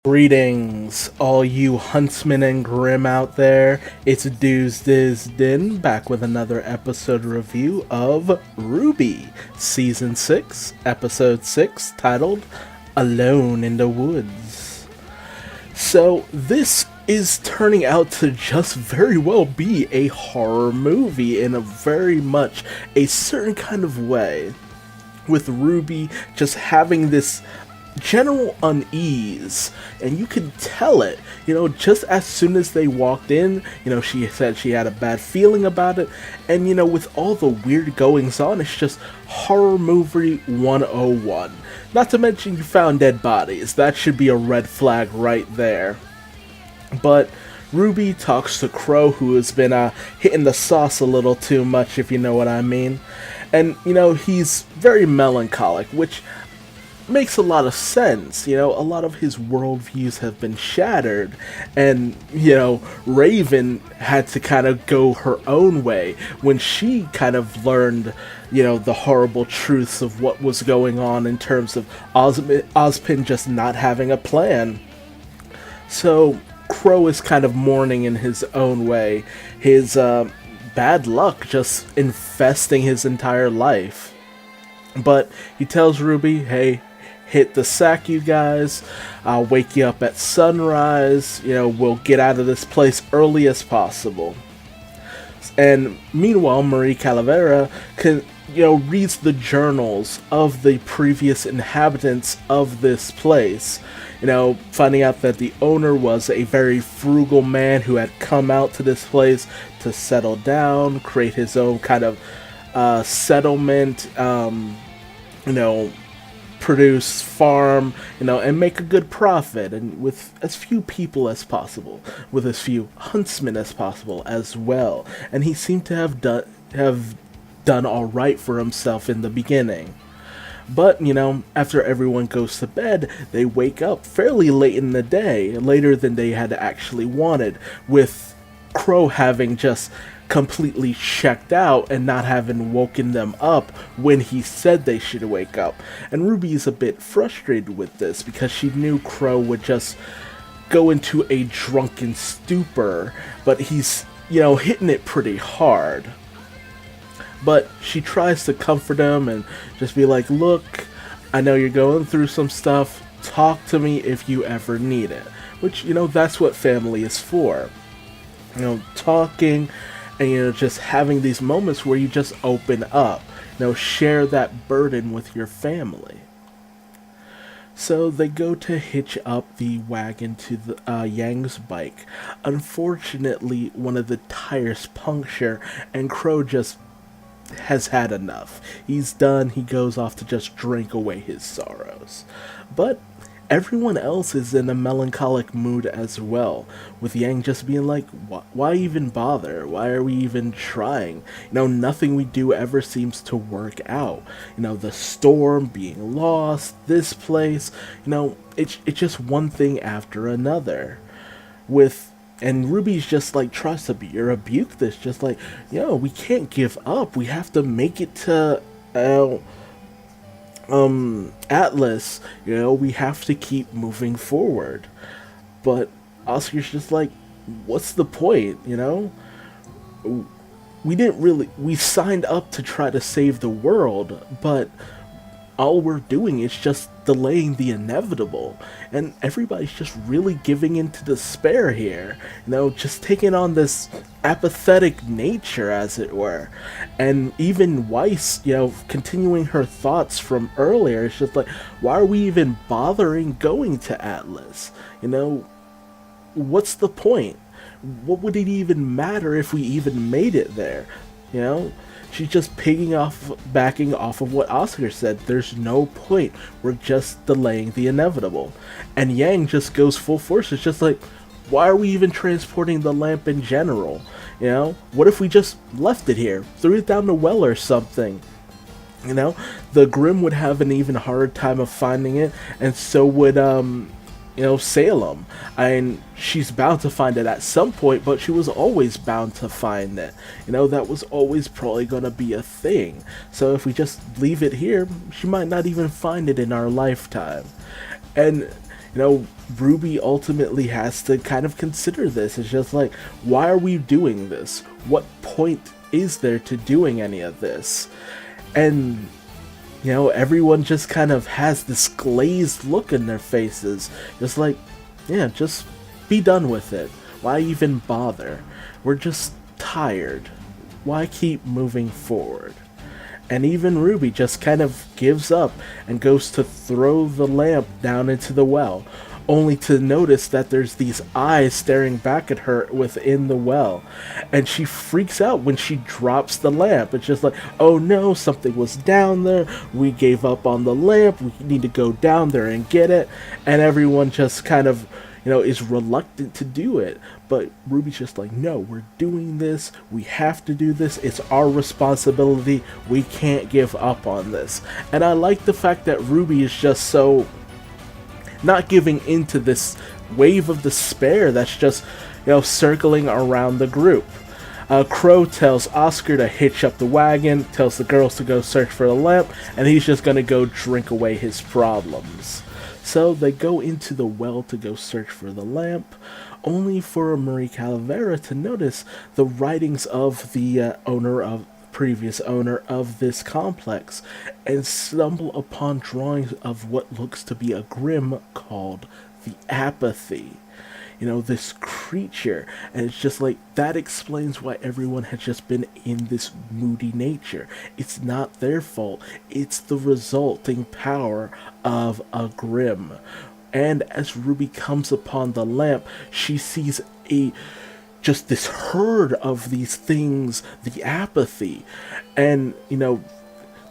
Greetings, all you huntsmen and grim out there. It's Duuz-Diz-Din back with another episode review of Rwby, Season 6, Episode 6, titled Alone in the Woods. So, this is turning out to just very well be a horror movie in a very much a certain kind of way, with Rwby just having this general unease, and you could tell it, just as soon as they walked in. She said she had a bad feeling about it, and with all the weird goings on, it's just horror movie 101. Not to mention you found dead bodies. That should be a red flag right there. But Rwby talks to Crow, who has been hitting the sauce a little too much, if you know what I mean. And he's very melancholic, which makes a lot of sense. A lot of his worldviews have been shattered, and Raven had to kind of go her own way when she kind of learned the horrible truths of what was going on in terms of Ozpin just not having a plan. So Crow is kind of mourning in his own way, his bad luck just infesting his entire life. But he tells Rwby, hey, hit the sack, you guys. I'll wake you up at sunrise. We'll get out of this place early as possible. And meanwhile, Marie Calavera reads the journals of the previous inhabitants of this place. Finding out that the owner was a very frugal man who had come out to this place to settle down, create his own kind of settlement, produce, farm, and make a good profit, and with as few people as possible, with as few huntsmen as possible as well. And he seemed to have done all right for himself in the beginning. But, after everyone goes to bed, they wake up fairly late in the day, later than they had actually wanted, with Crow having just completely checked out and not having woken them up when he said they should wake up. And Rwby is a bit frustrated with this because she knew Crow would just go into a drunken stupor, but he's, hitting it pretty hard. But she tries to comfort him and just be like, look, I know you're going through some stuff, talk to me if you ever need it. Which, that's what family is for. Talking and just having these moments where you just open up, share that burden with your family. So they go to hitch up the wagon to the Yang's bike. Unfortunately, one of the tires puncture, and Crow just has had enough. He's done. He goes off to just drink away his sorrows. But everyone else is in a melancholic mood as well, with Yang just being like, why even bother? Why are we even trying? Nothing we do ever seems to work out. The storm, being lost, this place, it's just one thing after another. And Rwby's just like tries to rebuke this, just like, we can't give up. We have to make it to Atlas. We have to keep moving forward. But Oscar's just like, what's the point? We signed up to try to save the world, but all we're doing is just delaying the inevitable, and everybody's just really giving into despair here, just taking on this apathetic nature, as it were. And even Weiss, continuing her thoughts from earlier, it's just like, why are we even bothering going to Atlas? What's the point? What would it even matter if we even made it there? She's just backing off of what Oscar said. There's no point. We're just delaying the inevitable. And Yang just goes full force. It's just like, why are we even transporting the lamp in general? What if we just left it here? Threw it down the well or something? The Grimm would have an even harder time of finding it, and so would, Salem. She's bound to find it at some point, but she was always bound to find it. That was always probably going to be a thing. So if we just leave it here, she might not even find it in our lifetime. And Rwby ultimately has to kind of consider this. It's just like, why are we doing this? What point is there to doing any of this? And everyone just kind of has this glazed look in their faces. Just like, yeah, just be done with it. Why even bother? We're just tired. Why keep moving forward? And even Rwby just kind of gives up and goes to throw the lamp down into the well, only to notice that there's these eyes staring back at her within the well. And she freaks out when she drops the lamp. It's just like, oh no, something was down there. We gave up on the lamp. We need to go down there and get it. And everyone just kind of, is reluctant to do it. But Rwby's just like, no, we're doing this. We have to do this. It's our responsibility. We can't give up on this. And I like the fact that Rwby is just so not giving into this wave of despair that's just, circling around the group. Crow tells Oscar to hitch up the wagon, tells the girls to go search for the lamp, and he's just gonna go drink away his problems. So they go into the well to go search for the lamp, only for Marie Calavera to notice the writings of the previous owner of this complex, and stumble upon drawings of what looks to be a grim called the Apathy. This creature, and it's just like, that explains why everyone has just been in this moody nature. It's not their fault, it's the resulting power of a grim. And as Rwby comes upon the lamp, she sees just this herd of these things, the Apathy, and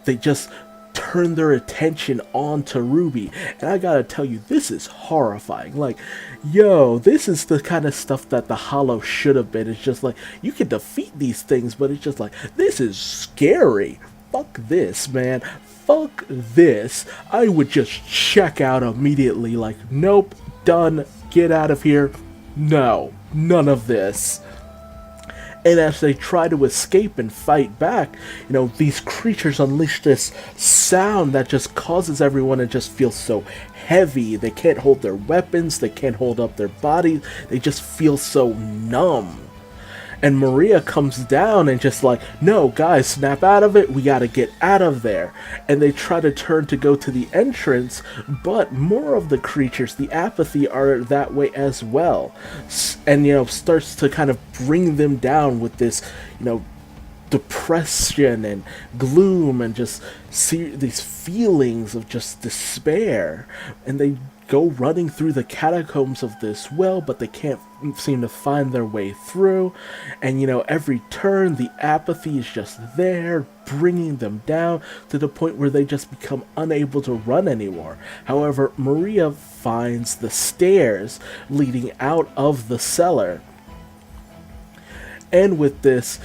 they just turn their attention onto Rwby. And I gotta tell you, this is horrifying. Like, this is the kind of stuff that the Hollow should have been. It's just like, you can defeat these things, but it's just like, this is scary. Fuck this, man. Fuck this. I would just check out immediately. Like, nope, done, get out of here. No, none of this. And as they try to escape and fight back, these creatures unleash this sound that just causes everyone to just feel so heavy. They can't hold their weapons, they can't hold up their bodies, they just feel so numb. And Maria comes down and just like, no, guys, snap out of it. We gotta get out of there. And they try to turn to go to the entrance, but more of the creatures, the Apathy, are that way as well. And, starts to kind of bring them down with this, depression and gloom and just see these feelings of just despair. And they go running through the catacombs of this well, but they can't seem to find their way through. And every turn, the Apathy is just there, bringing them down to the point where they just become unable to run anymore. However, Maria finds the stairs leading out of the cellar. And with this,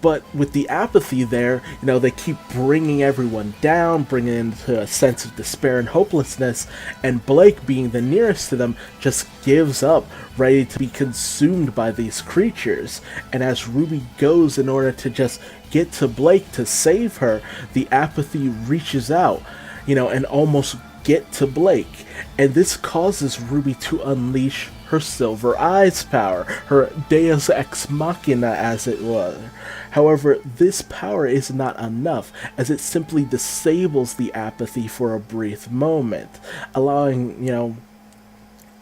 but with the Apathy there, they keep bringing everyone down, bringing them to a sense of despair and hopelessness, and Blake, being the nearest to them, just gives up, ready to be consumed by these creatures. And as Rwby goes in order to just get to Blake to save her, the Apathy reaches out, and almost get to Blake. And this causes Rwby to unleash her Silver Eyes power, her Deus Ex Machina as it were. However, this power is not enough, as it simply disables the Apathy for a brief moment, allowing,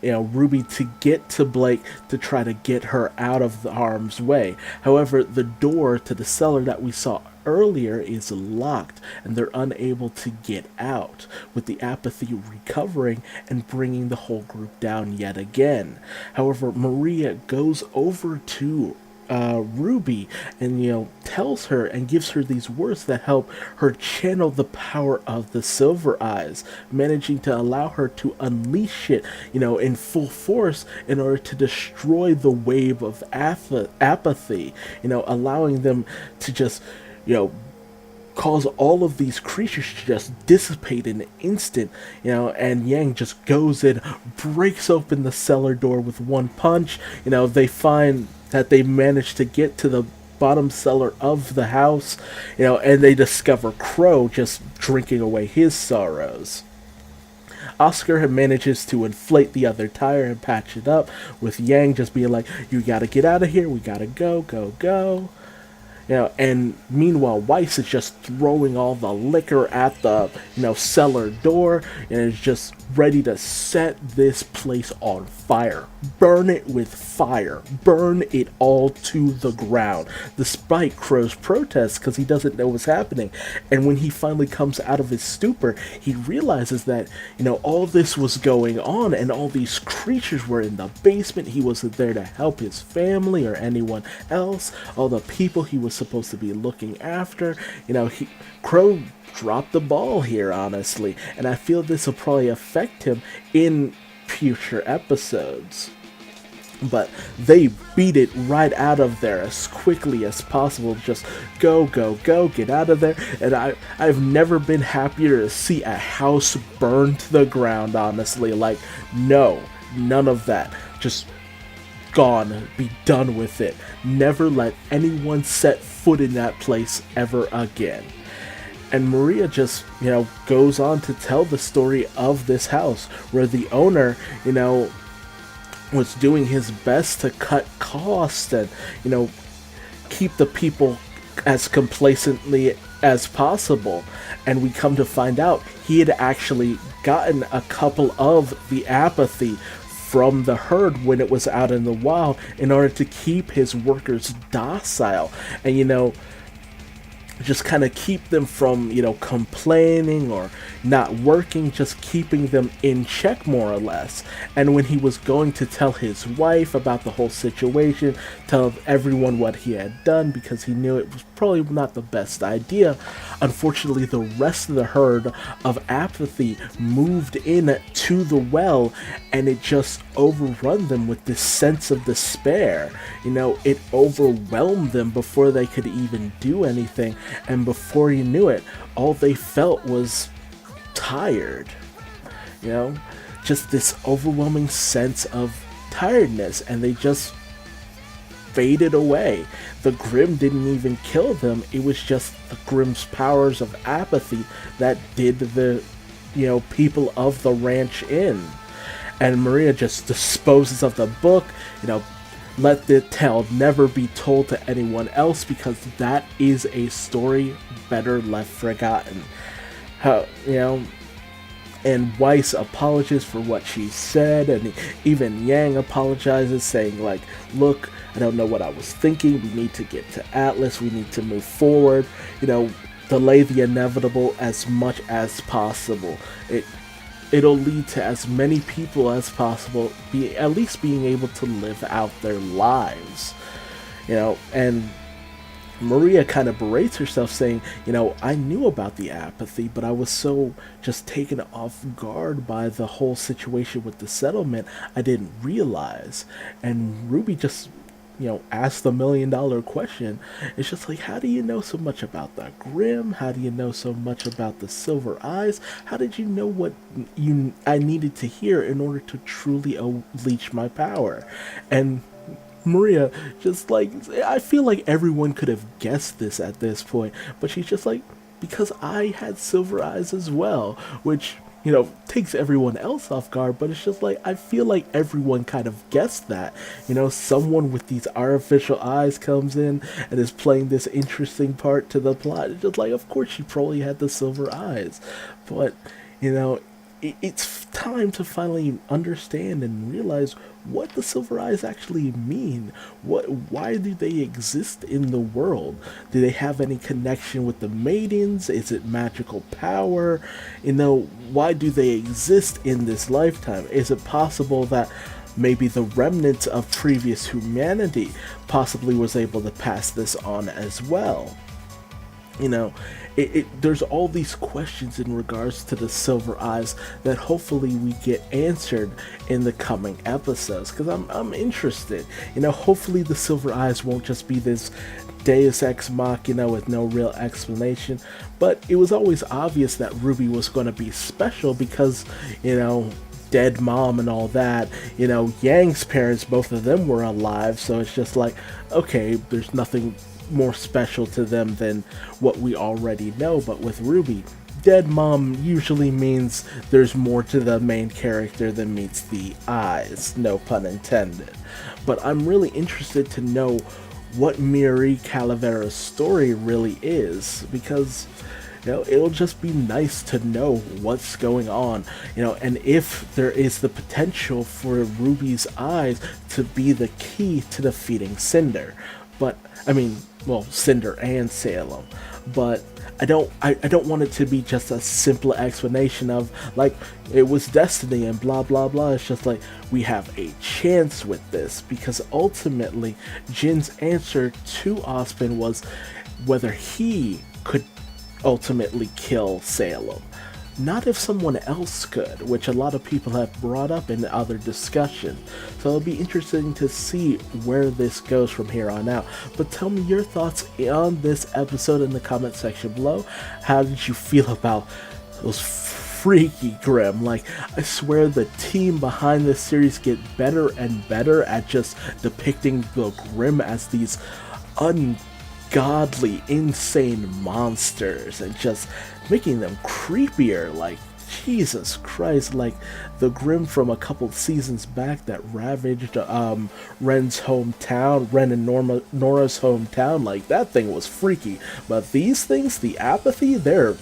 Rwby to get to Blake to try to get her out of the harm's way. However, the door to the cellar that we saw earlier is locked, and they're unable to get out, with the Apathy recovering and bringing the whole group down yet again. However, Maria goes over to Rwby and tells her and gives her these words that help her channel the power of the Silver Eyes, managing to allow her to unleash it in full force in order to destroy the wave of apathy, allowing them to just cause all of these creatures to just dissipate in an instant, and Yang just goes in, breaks open the cellar door with one punch. They find that they managed to get to the bottom cellar of the house, and they discover Crow just drinking away his sorrows. Oscar manages to inflate the other tire and patch it up, with Yang just being like, "You gotta get out of here, we gotta go, go, go." And meanwhile, Weiss is just throwing all the liquor at the, cellar door, and is just ready to set this place on fire. Burn it with fire. Burn it all to the ground. Despite Crow's protests, because he doesn't know what's happening. And when he finally comes out of his stupor, he realizes that, all this was going on, and all these creatures were in the basement. He wasn't there to help his family or anyone else. All the people he was supposed to be looking after. Crow dropped the ball here, honestly, and I feel this will probably affect him in future episodes. But they beat it right out of there as quickly as possible. Just go, go, go, get out of there. And I've never been happier to see a house burn to the ground, honestly. Like, no, none of that. Just gone. Be done with it. Never let anyone set foot in that place ever again. And Maria just, goes on to tell the story of this house, where the owner, was doing his best to cut costs and, keep the people as complacently as possible. And we come to find out he had actually gotten a couple of the apathy from the herd when it was out in the wild in order to keep his workers docile and, just kind of keep them from, complaining or not working, just keeping them in check more or less. And when he was going to tell his wife about the whole situation, tell everyone what he had done, because he knew it was probably not the best idea, unfortunately the rest of the herd of apathy moved in to the well, and it just overrun them with this sense of despair. It overwhelmed them before they could even do anything. And before you knew it, all they felt was tired. Just this overwhelming sense of tiredness, and they just faded away. The Grimm didn't even kill them. It was just the Grimm's powers of apathy that did the, people of the ranch in. And Maria just disposes of the book, let the tale never be told to anyone else, because that is a story better left forgotten. And Weiss apologizes for what she said, and even Yang apologizes, saying like, "Look, I don't know what I was thinking. We need to get to Atlas. We need to move forward. Delay the inevitable as much as possible. It'll lead to as many people as possible at least being able to live out their lives." And Maria kind of berates herself, saying, I knew about the apathy, but I was so just taken off guard by the whole situation with the settlement, I didn't realize. And Rwby just, asked the $1 million question. It's just like, how do you know so much about the Grimm? How do you know so much about the Silver Eyes? How did you know what I needed to hear in order to truly unleash my power? And Maria just I feel like everyone could have guessed this at this point, but she's just like, because I had silver eyes as well, which, takes everyone else off guard, but it's just like, I feel like everyone kind of guessed that. Someone with these artificial eyes comes in and is playing this interesting part to the plot. It's just like, of course she probably had the silver eyes, but, it's time to finally understand and realize what the silver eyes actually mean. Why do they exist in the world? Do they have any connection with the maidens? Is it magical power? Why do they exist in this lifetime? Is it possible that maybe the remnants of previous humanity possibly was able to pass this on as well? There's all these questions in regards to the Silver Eyes that hopefully we get answered in the coming episodes, because I'm interested. Hopefully the Silver Eyes won't just be this Deus Ex Machina with no real explanation, but it was always obvious that Rwby was going to be special because, dead mom and all that. Yang's parents, both of them were alive, so it's just like, okay, there's nothing more special to them than what we already know. But with Rwby, dead mom usually means there's more to the main character than meets the eyes, no pun intended. But I'm really interested to know what Miri Calavera's story really is, because it'll just be nice to know what's going on, and if there is the potential for Ruby's eyes to be the key to defeating Cinder. But, Cinder and Salem. But I don't want it to be just a simple explanation of, like, it was destiny and blah blah blah. It's just like, we have a chance with this, because ultimately, Jin's answer to Ozpin was whether he could ultimately kill Salem. Not if someone else could, which a lot of people have brought up in other discussions. So it'll be interesting to see where this goes from here on out. But tell me your thoughts on this episode in the comment section below. How did you feel about those freaky Grimm? Like, I swear the team behind this series get better and better at just depicting the Grimm as these ungodly, insane monsters and just making them creepier. Like, Jesus Christ, like the Grimm from a couple seasons back that ravaged Ren's hometown, Ren and Nora's hometown. Like, that thing was freaky. But these things, the apathy, they're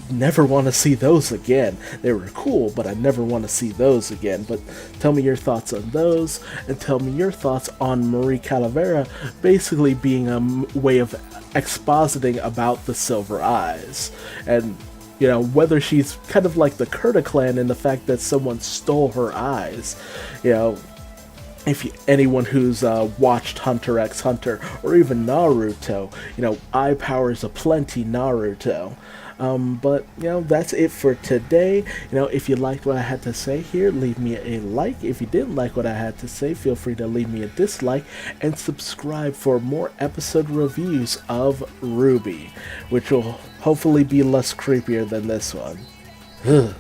never want to see those again. They were cool, but I never want to see those again. But tell me your thoughts on those, and tell me your thoughts on Miri Calavera basically being a way of expositing about the Silver Eyes, and whether she's kind of like the Kurta clan in the fact that someone stole her eyes. If anyone who's watched Hunter x Hunter or even Naruto, eye powers aplenty Naruto. But that's it for today. If you liked what I had to say here, leave me a like. If you didn't like what I had to say, feel free to leave me a dislike, and subscribe for more episode reviews of Rwby, which will hopefully be less creepier than this one.